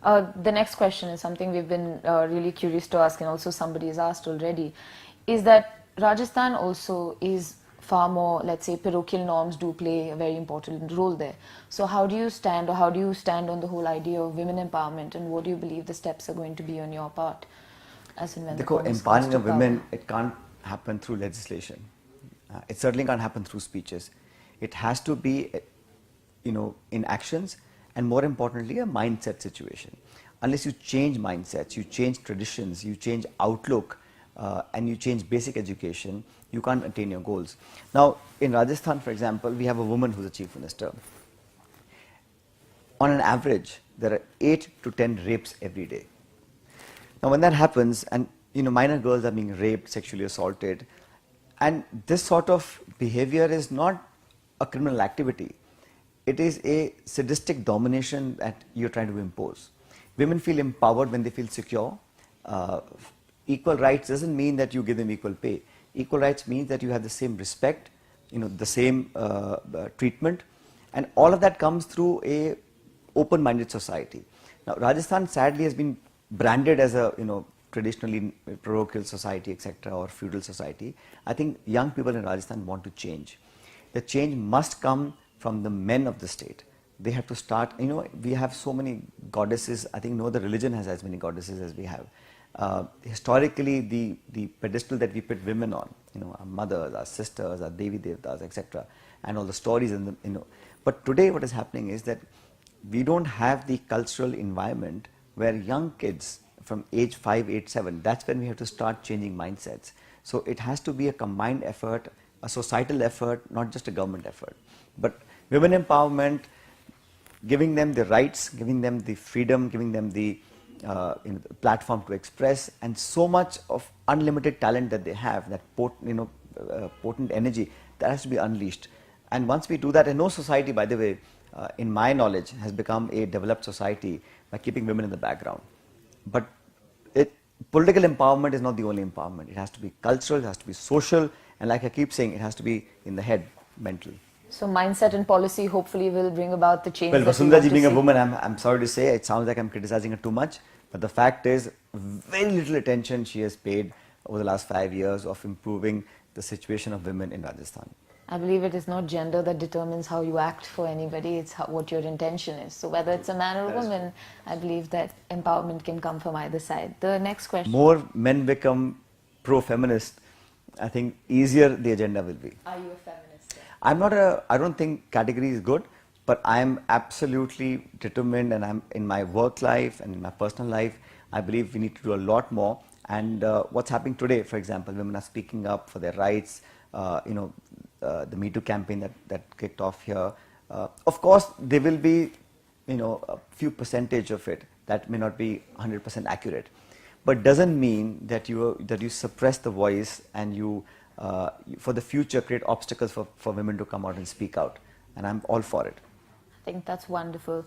The next question is something we've been really curious to ask, and also somebody has asked already, is that Rajasthan also is far more, let's say, parochial norms do play a very important role there. So how do you stand, or how do you stand on the whole idea of women empowerment, and what do you believe the steps are going to be on your part as and when the Congress comes Empowering to of power? women, it can't happen through legislation. It certainly can't happen through speeches. It has to be, in actions, and more importantly, a mindset situation. Unless you change mindsets, you change traditions, you change outlook, and you change basic education, you can't attain your goals. Now, in Rajasthan, for example, we have a woman who's a chief minister. On an average, there are 8 to 10 rapes every day. Now, when that happens, and minor girls are being raped, sexually assaulted, and this sort of behavior is not a criminal activity. It is a sadistic domination that you're trying to impose. Women feel empowered when they feel secure. Equal rights doesn't mean that you give them equal pay. Equal rights means that you have the same respect, the same treatment, and all of that comes through a open-minded society. Now, Rajasthan sadly has been branded as a traditionally parochial society, etc., or feudal society. I think young people in Rajasthan want to change. The change must come from the men of the state. They have to start. We have so many goddesses. I think no other religion has as many goddesses as we have. Historically, the pedestal that we put women on, our mothers, our sisters, our Devi Devtas, etc., and all the stories in the, But today, what is happening is that we don't have the cultural environment where young kids from age 5, 8, 7, that's when we have to start changing mindsets. So it has to be a combined effort, a societal effort, not just a government effort. But women empowerment, giving them the rights, giving them the freedom, giving them the platform to express, and so much of unlimited talent that they have, that potent energy, that has to be unleashed. And once we do that, and no society, by the way, in my knowledge, has become a developed society by keeping women in the background. But political empowerment is not the only empowerment. It has to be cultural, it has to be social, and like I keep saying, it has to be in the head, mental. So mindset and policy hopefully will bring about the change. Well, that Vasundhara ji being see. a woman, I'm sorry to say, it sounds like I'm criticizing her too much, but the fact is, very little attention she has paid over the last 5 years of improving the situation of women in Rajasthan. I believe it is not gender that determines how you act for anybody, it's what your intention is. So whether it's a man or a woman, I believe that empowerment can come from either side. The next question. More men become pro-feminist, I think easier the agenda will be. Are you a feminist? I don't think category is good, but I am absolutely determined, and I'm in my work life and in my personal life, I believe we need to do a lot more. And what's happening today, for example, women are speaking up for their rights, the Me Too campaign that kicked off here. Of course, there will be, a few percentage of it that may not be 100% accurate, but doesn't mean that you suppress the voice and you, for the future, create obstacles for women to come out and speak out. And I'm all for it. I think that's wonderful.